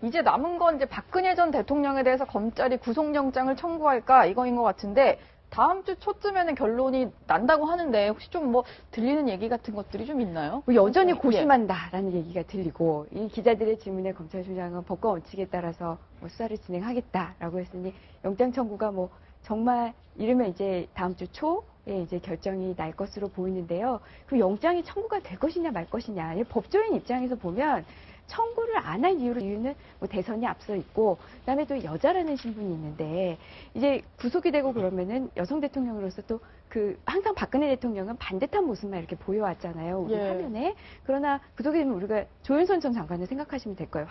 이제 남은 건 이제 박근혜 전 대통령에 대해서 검찰이 구속영장을 청구할까 이거인 것 같은데 다음 주 초쯤에는 결론이 난다고 하는데 혹시 좀 뭐 들리는 얘기 같은 것들이 좀 있나요? 뭐 여전히 고심한다라는 얘기가 들리고 이 기자들의 질문에 검찰총장은 법과 원칙에 따라서 뭐 수사를 진행하겠다라고 했으니 영장 청구가 뭐 정말 이르면 이제 다음 주 초에 이제 결정이 날 것으로 보이는데요. 그 영장이 청구가 될 것이냐 말 것이냐 법조인 입장에서 보면 청구를 안 한 이유는 뭐 대선이 앞서 있고 그다음에 또 여자라는 신분이 있는데 이제 구속이 되고 그러면은 여성 대통령으로서 또 그 항상 박근혜 대통령은 반듯한 모습만 이렇게 보여왔잖아요. 우리 화면에. 그러나 구속이 되면 우리가 조윤선 전 장관을 생각하시면 될 거예요.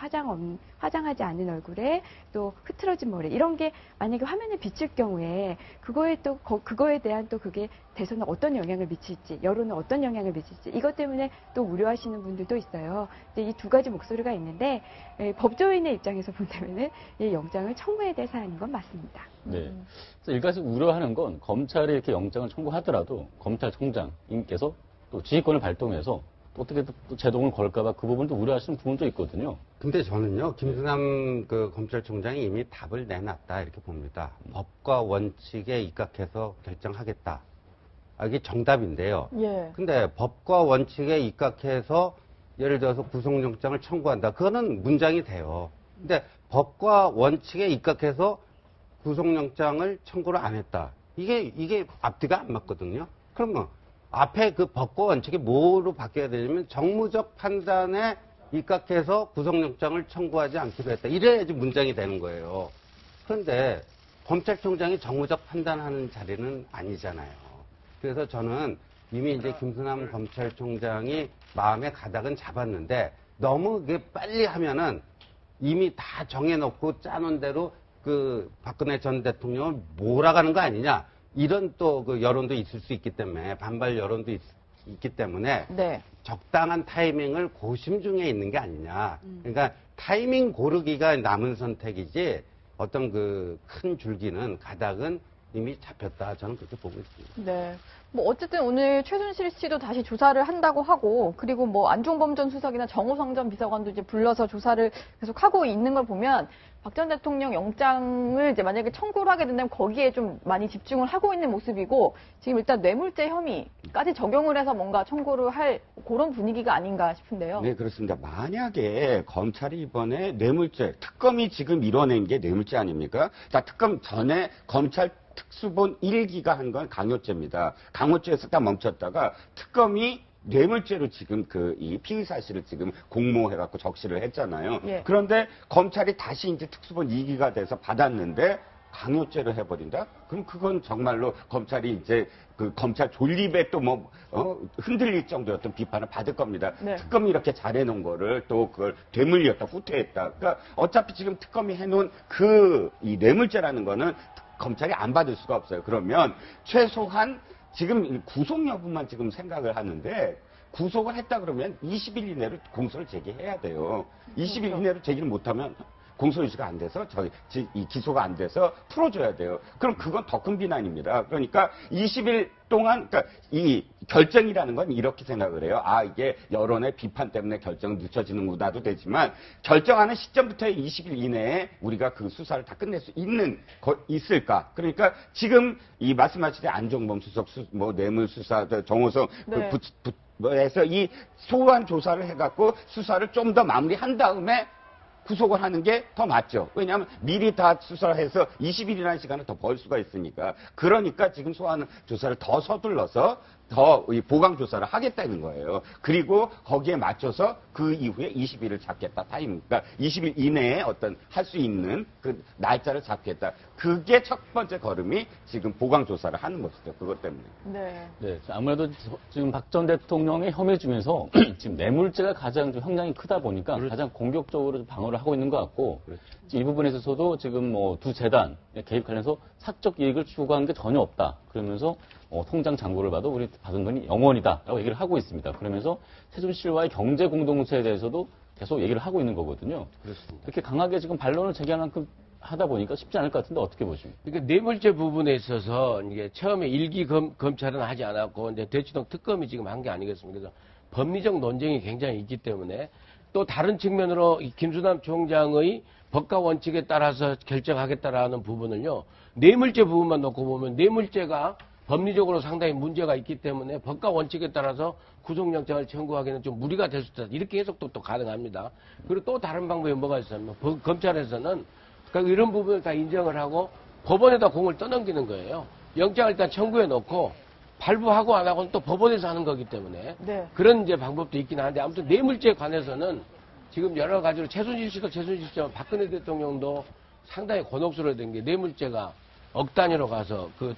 화장하지 않은 얼굴에 또 흐트러진 머리 이런 게 만약에 화면에 비칠 경우에 그거에 대한 또 그게 대선에 어떤 영향을 미칠지 여론에 어떤 영향을 미칠지 이것 때문에 또 우려하시는 분들도 있어요. 이 두 가지 목소리가 있는데 법조인의 입장에서 본다면은 이 영장을 청구해야 될 사안인 건 맞습니다. 네. 그래서 일각에서 우려하는 건 검찰이 이렇게 영장을 청구하더라도 검찰총장님께서 또 지휘권을 발동해서 또 어떻게 또 제동을 걸까봐 그 부분도 우려하시는 부분도 있거든요. 근데 저는요, 김수남 그 검찰총장이 이미 답을 내놨다 이렇게 봅니다. 법과 원칙에 입각해서 결정하겠다. 이게 정답인데요. 근데 법과 원칙에 입각해서 예를 들어서 구속영장을 청구한다. 그거는 문장이 돼요. 근데 법과 원칙에 입각해서 구속영장을 청구를 안 했다. 이게 앞뒤가 안 맞거든요. 그러면 앞에 그 법과 원칙이 뭐로 바뀌어야 되냐면 정무적 판단에 입각해서 구속영장을 청구하지 않기로 했다. 이래야지 문장이 되는 거예요. 그런데 검찰총장이 정무적 판단하는 자리는 아니잖아요. 그래서 저는 이미 이제 김수남 검찰총장이 마음의 가닥은 잡았는데 너무 빨리 하면은 이미 다 정해놓고 짜놓은 대로 그 박근혜 전 대통령을 몰아가는 거 아니냐 이런 또 그 여론도 있을 수 있기 때문에 반발 여론도 있기 때문에 적당한 타이밍을 고심 중에 있는 게 아니냐. 그러니까 타이밍 고르기가 남은 선택이지 어떤 그 큰 줄기는 가닥은 이미 잡혔다. 저는 그렇게 보고 있습니다. 네. 뭐 어쨌든 오늘 최순실 씨도 다시 조사를 한다고 하고 그리고 뭐 안종범 전 수석이나 정호성 전 비서관도 이제 불러서 조사를 계속 하고 있는 걸 보면 박 전 대통령 영장을 이제 만약에 청구를 하게 된다면 거기에 좀 많이 집중을 하고 있는 모습이고 지금 일단 뇌물죄 혐의까지 적용을 해서 뭔가 청구를 할 그런 분위기가 아닌가 싶은데요. 네, 그렇습니다. 만약에 검찰이 이번에 뇌물죄, 특검이 지금 이뤄낸 게 뇌물죄 아닙니까? 자, 특검 전에 검찰 특수본 1기가 한 건 강요죄입니다. 강요죄에서 딱 멈췄다가 특검이 뇌물죄로 지금 이 피의 사실을 지금 공모해갖고 적시를 했잖아요. 그런데 검찰이 다시 이제 특수본 2기가 돼서 받았는데 강요죄로 해버린다? 그럼 그건 정말로 검찰이 이제 그 검찰 존립에 또 흔들릴 정도였던 비판을 받을 겁니다. 특검이 이렇게 잘해놓은 거를 또 그걸 되물렸다, 후퇴했다. 그러니까 어차피 지금 특검이 해놓은 이 뇌물죄라는 거는 검찰이 안 받을 수가 없어요. 그러면 최소한 지금 구속 여부만 지금 생각을 하는데 구속을 했다 그러면 20일 이내로 공소를 제기해야 돼요. 20일 이내로 제기를 못하면 공소유지가 안 돼서 이 기소가 안 돼서 풀어줘야 돼요. 그럼 그건 더 큰 비난입니다. 그러니까 20일 동안 그러니까 이 결정이라는 건 이렇게 생각을 해요. 이게 여론의 비판 때문에 결정은 늦춰지는구나도 되지만 결정하는 시점부터의 20일 이내에 우리가 그 수사를 다 끝낼 수 있을까? 그러니까 지금 이 말씀하신 안종범 수석 뇌물 수사 정호성 해서 이 소환 조사를 해갖고 수사를 좀 더 마무리한 다음에 구속을 하는 게 더 맞죠. 왜냐하면 미리 다 수사를 해서 20일이라는 시간을 더 벌 수가 있으니까. 그러니까 지금 소환 조사를 더 서둘러서 더 보강 조사를 하겠다는 거예요. 그리고 거기에 맞춰서 그 이후에 20일을 잡겠다. 그러니까 20일 이내에 어떤 할 수 있는 그 날짜를 잡겠다. 그게 첫 번째 걸음이 지금 보강 조사를 하는 것이죠. 그것 때문에. 네. 아무래도 지금 박 전 대통령의 혐의 중에서 지금 뇌물죄가 가장 좀 형량이 크다 보니까 가장 공격적으로 방어를 하고 있는 것 같고 이 부분에 있어서도 지금 두 재단 개입 관련해서 사적 이익을 추구한 게 전혀 없다. 그러면서 통장 잔고를 봐도 우리 받은 돈이 0원이다라고 얘기를 하고 있습니다. 그러면서 최순실과의 경제 공동체에 대해서도 계속 얘기를 하고 있는 거거든요. 그렇습니다. 이렇게 강하게 지금 반론을 제기할 만큼 하다 보니까 쉽지 않을 것 같은데 어떻게 보십니까? 그러니까 뇌물죄 부분에 있어서 이게 처음에 일기 검찰은 하지 않았고 이제 대치동 특검이 지금 한 게 아니겠습니까? 그래서 법리적 논쟁이 굉장히 있기 때문에 또 다른 측면으로 이 김수남 총장의 법과 원칙에 따라서 결정하겠다라는 부분을요. 뇌물죄 부분만 놓고 보면 뇌물죄가 법리적으로 상당히 문제가 있기 때문에 법과 원칙에 따라서 구속영장을 청구하기는 좀 무리가 될 수 있다. 이렇게 해석도 또 가능합니다. 그리고 또 다른 방법이 뭐가 있었냐면 검찰에서는 그러니까 이런 부분을 다 인정을 하고 법원에다 공을 떠넘기는 거예요. 영장을 일단 청구해 놓고 발부하고 안 하고는 또 법원에서 하는 거기 때문에 네. 그런 이제 방법도 있긴 한데 아무튼 뇌물죄에 관해서는 지금 여러 가지로 최순실 씨지만 박근혜 대통령도 상당히 곤혹스러워된 게 뇌물죄가 억 단위로 가서 그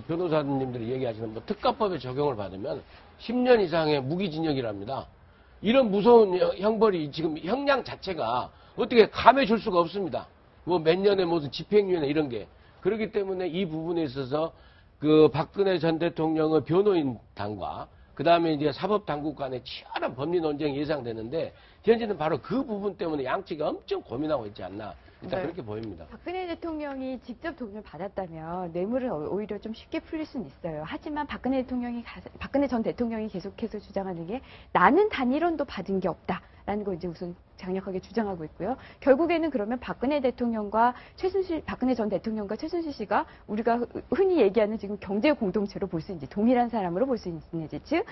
변호사님들이 얘기하시는 뭐 특가법의 적용을 받으면 10년 이상의 무기징역이랍니다. 이런 무서운 형벌이 지금 형량 자체가 어떻게 감해 줄 수가 없습니다. 뭐 몇 년의 무슨 집행유예나 이런 게. 그렇기 때문에 이 부분에 있어서 그 박근혜 전 대통령의 변호인 당과 그 다음에 이제 사법당국 간의 치열한 법리 논쟁이 예상되는데 현재는 바로 그 부분 때문에 양측이 엄청 고민하고 있지 않나. 일단 네. 그렇게 보입니다. 박근혜 대통령이 직접 돈을 받았다면 뇌물은 오히려 좀 쉽게 풀릴 수는 있어요. 하지만 박근혜 전 대통령이 계속해서 주장하는 게 나는 단일원도 받은 게 없다라는 거 이제 우선 강력하게 주장하고 있고요. 결국에는 그러면 박근혜 전 대통령과 최순실 씨가 우리가 흔히 얘기하는 지금 경제 공동체로 볼 수 있는지 동일한 사람으로 볼 수 있는지, 즉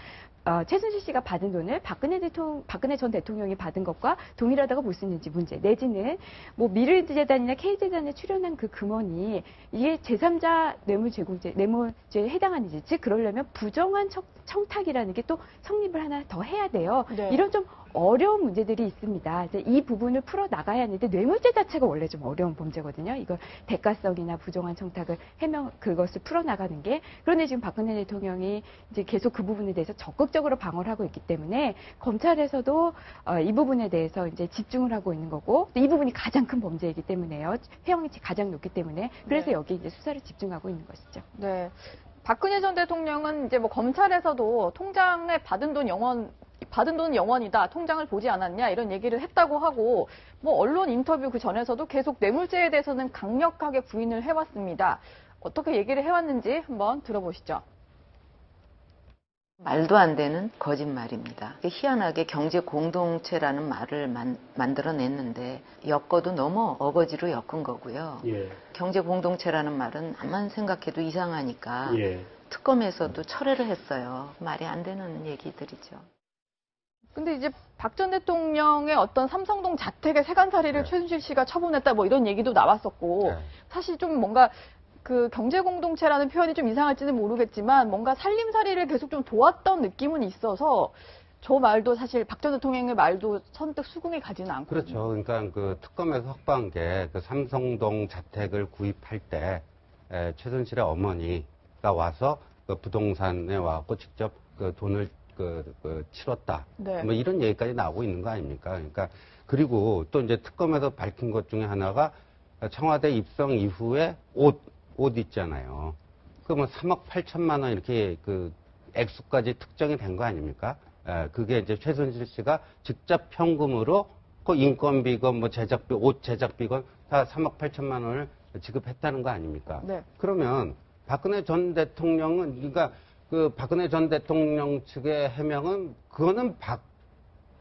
최순실 씨가 받은 돈을 박근혜 전 대통령이 받은 것과 동일하다고 볼 수 있는지 문제, 내지는 뭐 미르재단이나 K재단에 출연한 그 금원이 이게 제3자 뇌물죄에 해당하는지, 즉 그러려면 부정한 청탁이라는 게 또 성립을 하나 더 해야 돼요. 네. 이런 좀 어려운 문제들이 있습니다. 이 부분을 풀어 나가야 하는데 뇌물죄 자체가 원래 좀 어려운 범죄거든요. 이걸 대가성이나 부정한 청탁을 그것을 풀어 나가는 게. 그런데 지금 박근혜 대통령이 이제 계속 그 부분에 대해서 적극적으로 방어를 하고 있기 때문에 검찰에서도 이 부분에 대해서 이제 집중을 하고 있는 거고, 이 부분이 가장 큰 범죄이기 때문에요. 폐형이 가장 높기 때문에 그래서 네. 여기 이제 수사를 집중하고 있는 것이죠. 네. 박근혜 전 대통령은 이제 뭐 검찰에서도 통장에 받은 돈 영원이다. 통장을 보지 않았냐 이런 얘기를 했다고 하고, 뭐 언론 인터뷰 그 전에서도 계속 뇌물죄에 대해서는 강력하게 부인을 해왔습니다. 어떻게 얘기를 해왔는지 한번 들어보시죠. 말도 안 되는 거짓말입니다. 희한하게 경제 공동체라는 말을 만들어냈는데 엮어도 너무 어거지로 엮은 거고요. 예. 경제 공동체라는 말은 암만 생각해도 이상하니까 예. 특검에서도 철회를 했어요. 말이 안 되는 얘기들이죠. 근데 이제 박 전 대통령의 어떤 삼성동 자택의 세간살이를 네. 최순실 씨가 처분했다 뭐 이런 얘기도 나왔었고, 네. 사실 좀 뭔가 그 경제공동체라는 표현이 좀 이상할지는 모르겠지만 뭔가 살림살이를 계속 좀 도왔던 느낌은 있어서 저 말도 사실 박 전 대통령의 말도 선뜻 수긍이 가지는 않고. 그렇죠. 그러니까 그 특검에서 확보한 게 그 삼성동 자택을 구입할 때 최순실의 어머니가 와서 그 부동산에 와서 직접 그 돈을 치렀다. 네. 뭐 이런 얘기까지 나오고 있는 거 아닙니까? 그러니까 그리고 또 이제 특검에서 밝힌 것 중에 하나가 청와대 입성 이후에 옷 있잖아요. 그 뭐 3억 8천만 원 이렇게 그 액수까지 특정이 된 거 아닙니까? 그게 이제 최순실 씨가 직접 현금으로 그 인건비건 뭐 제작비, 옷 제작비건 다 3억 8천만 원을 지급했다는 거 아닙니까? 네. 그러면 박근혜 전 대통령은, 그러니까 그 박근혜 전 대통령 측의 해명은 그거는 박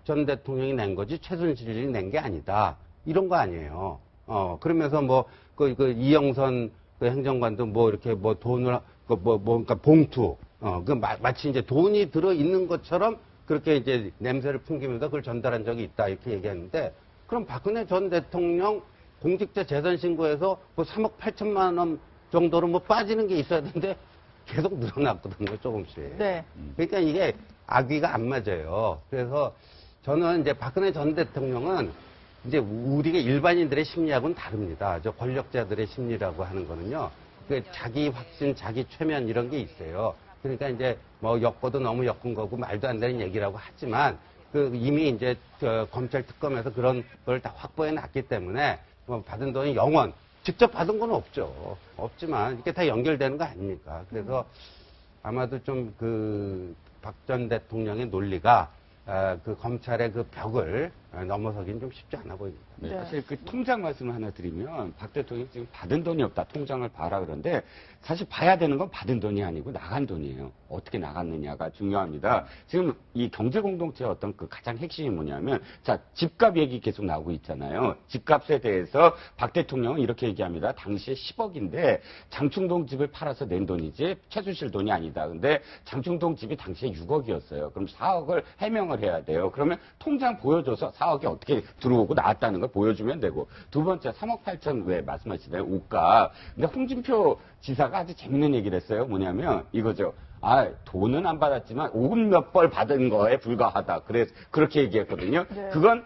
전 대통령이 낸 거지 최순실이 낸 게 아니다. 이런 거 아니에요. 그러면서 뭐 그 이영선 그 행정관도 뭐 이렇게 뭐 돈을 그러니까 봉투 마치 이제 돈이 들어 있는 것처럼 그렇게 이제 냄새를 풍기면서 그걸 전달한 적이 있다 이렇게 얘기했는데, 그럼 박근혜 전 대통령 공직자 재산 신고에서 뭐 3억 8천만 원 정도로 뭐 빠지는 게 있어야 되는데 계속 늘어났거든요, 조금씩. 네. 그러니까 이게 악귀가 안 맞아요. 그래서 저는 이제 박근혜 전 대통령은 이제 우리가 일반인들의 심리하고는 다릅니다. 저 권력자들의 심리라고 하는 거는요, 그 자기 확신, 자기 최면 이런 게 있어요. 그러니까 이제 뭐 엮어도 너무 엮은 거고 말도 안 되는 얘기라고 하지만 그 이미 이제 검찰 특검에서 그런 걸 다 확보해 놨기 때문에 뭐 받은 돈이 영원 직접 받은 건 없죠. 없지만 이게 다 연결되는 거 아닙니까? 그래서 아마도 좀 그 박 전 대통령의 논리가 그 검찰의 그 벽을 넘어서긴 좀 쉽지 않아 보입니다. 네. 사실 그 통장 말씀을 하나 드리면 박 대통령이 지금 받은 돈이 없다. 통장을 봐라 그런데 사실 봐야 되는 건 받은 돈이 아니고 나간 돈이에요. 어떻게 나갔느냐가 중요합니다. 지금 이 경제공동체의 어떤 그 가장 핵심이 뭐냐면 자, 집값 얘기 계속 나오고 있잖아요. 집값에 대해서 박 대통령은 이렇게 얘기합니다. 당시에 10억인데 장충동 집을 팔아서 낸 돈이지 최순실 돈이 아니다. 근데 장충동 집이 당시에 6억이었어요. 그럼 4억을 해명을 해야 돼요. 그러면 통장 보여줘서 4억이 어떻게 들어오고 나왔다는 걸 보여주면 되고 두 번째 3억 8천 왜 말씀하시나요? 옷값. 근데 홍준표 지사가 아주 재밌는 얘기를 했어요. 뭐냐면 이거죠. 돈은 안 받았지만 5급 몇 벌 받은 거에 불과하다. 그래서 그렇게 얘기했거든요. 네. 그건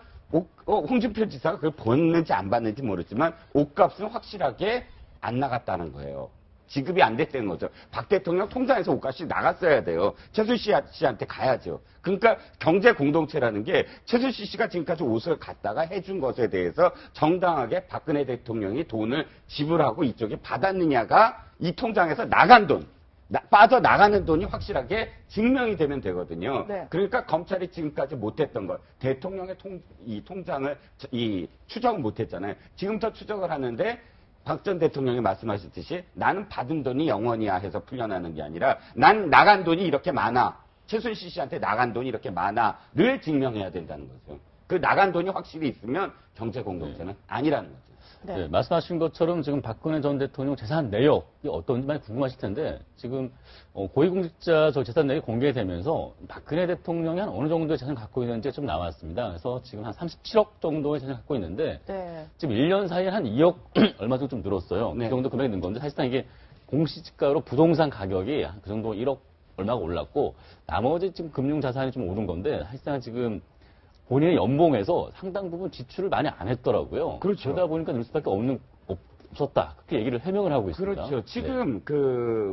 홍준표 지사가 그걸 받는지 안 받는지 모르지만 옷값은 확실하게 안 나갔다는 거예요. 지급이 안 됐다는 거죠. 박 대통령 통장에서 옷값이 나갔어야 돼요. 최순실 씨한테 가야죠. 그러니까 경제 공동체라는 게 최순실 씨가 지금까지 옷을 갖다가 해준 것에 대해서 정당하게 박근혜 대통령이 돈을 지불하고 이쪽에 받았느냐가 이 통장에서 나간 돈. 빠져나가는 돈이 확실하게 증명이 되면 되거든요. 네. 그러니까 검찰이 지금까지 못했던 것, 대통령의 통장을 추적을 못했잖아요. 지금부터 추적을 하는데 박 전 대통령이 말씀하셨듯이 나는 받은 돈이 영원이야 해서 풀려나는 게 아니라 난 나간 돈이 이렇게 많아. 최순실 씨한테 나간 돈이 이렇게 많아를 증명해야 된다는 거죠. 그 나간 돈이 확실히 있으면 경제 공동체는 아니라는 거죠. 네. 네, 말씀하신 것처럼 지금 박근혜 전 대통령 재산 내역이 어떤지 많이 궁금하실 텐데 지금 고위공직자 저 재산 내역이 공개되면서 박근혜 대통령이 한 어느 정도의 재산을 갖고 있는지 좀 나왔습니다. 그래서 지금 한 37억 정도의 재산을 갖고 있는데 네. 지금 1년 사이에 한 2억 얼마 정도 좀 늘었어요. 네. 그 정도 금액이 는 건데 사실상 이게 공시지가로 부동산 가격이 한 그 정도 1억 얼마가 올랐고 나머지 지금 금융 자산이 좀 오른 건데 사실상 지금 본인의 연봉에서 상당 부분 지출을 많이 안 했더라고요. 그렇죠. 그러다 보니까 늘 수밖에 없었다. 그렇게 얘기를 해명을 하고 있습니다. 그렇죠. 지금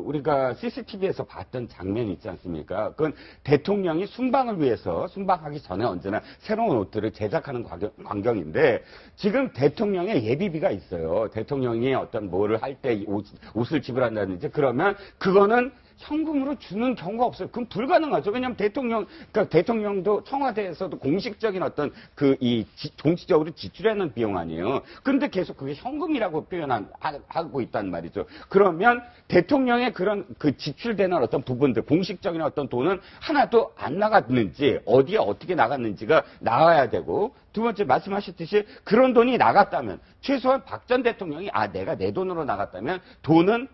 우리가 CCTV에서 봤던 장면 있지 않습니까? 그건 대통령이 순방을 위해서 순방하기 전에 언제나 새로운 옷들을 제작하는 광경인데 지금 대통령의 예비비가 있어요. 대통령이 어떤 뭐를 할 때 옷을 지불한다든지 그러면 그거는 현금으로 주는 경우가 없어요. 그럼 불가능하죠. 왜냐하면 그러니까 대통령도 청와대에서도 공식적인 어떤 공식적으로 지출하는 비용 아니에요. 그런데 계속 그게 현금이라고 하고 있단 말이죠. 그러면 대통령의 그런 지출되는 어떤 부분들, 공식적인 어떤 돈은 하나도 안 나갔는지, 어디에 어떻게 나갔는지가 나와야 되고, 두 번째 말씀하셨듯이 그런 돈이 나갔다면, 최소한 박 전 대통령이 내가 내 돈으로 나갔다면 돈은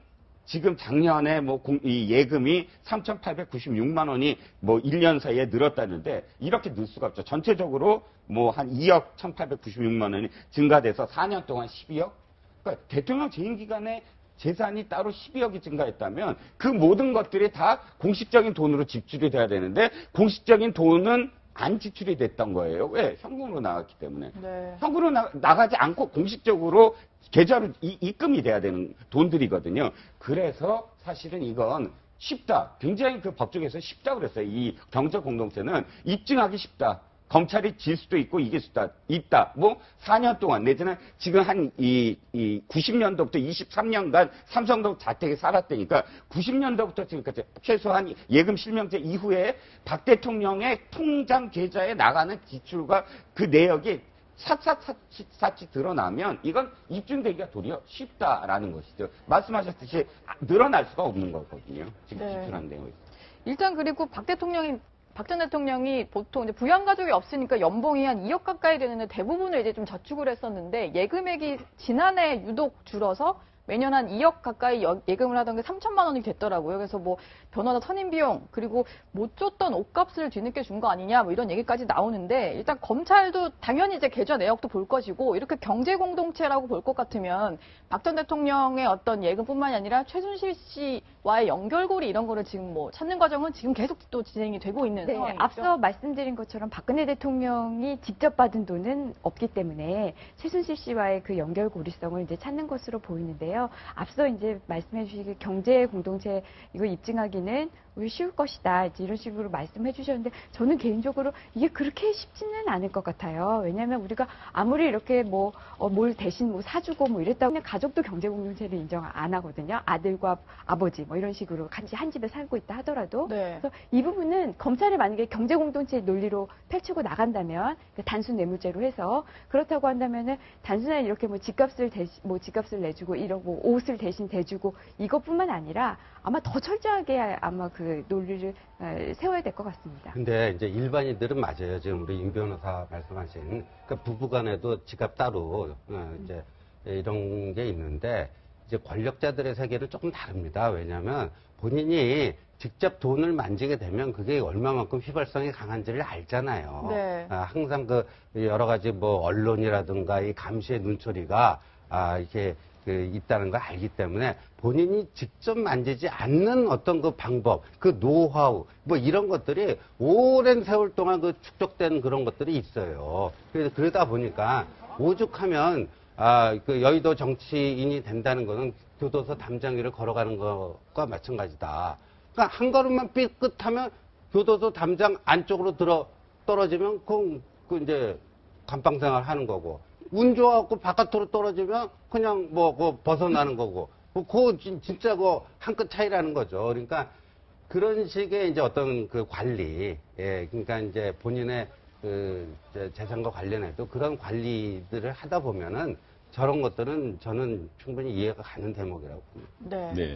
지금 작년에 이 예금이 3,896만 원이 1년 사이에 늘었다는데 이렇게 늘 수가 없죠. 전체적으로 한 2억 1,896만 원이 증가돼서 4년 동안 12억? 그러니까 대통령 재임 기간에 재산이 따로 12억이 증가했다면 그 모든 것들이 다 공식적인 돈으로 지출이 돼야 되는데 공식적인 돈은 안 지출이 됐던 거예요. 왜? 현금으로 나갔기 때문에. 네. 현금으로 나가지 않고 공식적으로 계좌로 입금이 돼야 되는 돈들이거든요. 그래서 사실은 이건 쉽다. 굉장히 법조계에서 쉽다 그랬어요. 이 경제 공동체는 입증하기 쉽다. 검찰이 질 수도 있고 이길 수도 있다. 4년 동안 내지는 지금 한 90년도부터 23년간 삼성동 자택에 살았다니까 90년도부터 지금까지 최소한 예금 실명제 이후에 박 대통령의 통장 계좌에 나가는 지출과 그 내역이 샅샅샅이 드러나면 이건 입증되기가 도리어 쉽다라는 것이죠. 말씀하셨듯이 늘어날 수가 없는 거거든요. 지금 네. 지출한 내용이. 일단 그리고 박 전 대통령이 보통 이제 부양가족이 없으니까 연봉이 한 2억 가까이 되는데 대부분을 이제 좀 저축을 했었는데 예금액이 지난해 유독 줄어서 매년 한 2억 가까이 예금을 하던 게 3천만 원이 됐더라고요. 그래서 변호사 선임 비용 그리고 못 줬던 옷값을 뒤늦게 준 거 아니냐 이런 얘기까지 나오는데 일단 검찰도 당연히 이제 계좌 내역도 볼 것이고 이렇게 경제 공동체라고 볼 것 같으면 박 전 대통령의 어떤 예금뿐만이 아니라 최순실 씨와의 연결고리 이런 거를 지금 찾는 과정은 지금 계속 또 진행이 되고 있는 네, 상황이죠. 앞서 말씀드린 것처럼 박근혜 대통령이 직접 받은 돈은 없기 때문에 최순실 씨와의 그 연결고리성을 이제 찾는 것으로 보이는데요. 있잖아요. 앞서 이제 말씀해 주신 경제 공동체 이거 입증하기는 쉬울 것이다. 이제 이런 식으로 말씀해 주셨는데 저는 개인적으로 이게 그렇게 쉽지는 않을 것 같아요. 왜냐하면 우리가 아무리 이렇게 뭘 대신 사주고 이랬다고 하면 가족도 경제 공동체를 인정 안 하거든요. 아들과 아버지 이런 식으로 같이 한 집에 살고 있다 하더라도. 네. 그래서 이 부분은 검찰이 만약에 경제 공동체 논리로 펼치고 나간다면 단순 뇌물죄로 해서 그렇다고 한다면은 단순한 이렇게 집값을 집값을 내주고 이러고 옷을 대신 대주고 이것뿐만 아니라 아마 더 철저하게 아마 그 논리를 세워야 될 것 같습니다. 근데 이제 일반인들은 맞아요. 지금 우리 임 변호사 말씀하신 그러니까 부부간에도 지갑 따로 이제 이런 게 있는데 이제 권력자들의 세계는 조금 다릅니다. 왜냐하면 본인이 직접 돈을 만지게 되면 그게 얼마만큼 휘발성이 강한지를 알잖아요. 네. 항상 그 여러 가지 언론이라든가 이 감시의 눈초리가 이렇게 있다는 걸 알기 때문에 본인이 직접 만지지 않는 어떤 그 방법, 그 노하우, 이런 것들이 오랜 세월 동안 그 축적된 그런 것들이 있어요. 그래서 그러다 보니까 오죽하면 그 여의도 정치인이 된다는 거는 교도소 담장 위를 걸어가는 것과 마찬가지다. 그러니까 한 걸음만 삐끗하면 교도소 담장 안쪽으로 떨어지면 그 이제 감방생활 하는 거고. 운 좋아갖고 바깥으로 떨어지면 그냥 벗어나는 거고. 그거 진짜 한 끗 차이라는 거죠. 그러니까 그런 식의 이제 어떤 그 관리, 그러니까 이제 본인의 그 재산과 관련해도 그런 관리들을 하다 보면은 저런 것들은 저는 충분히 이해가 가는 대목이라고 봅니다. 네. 네.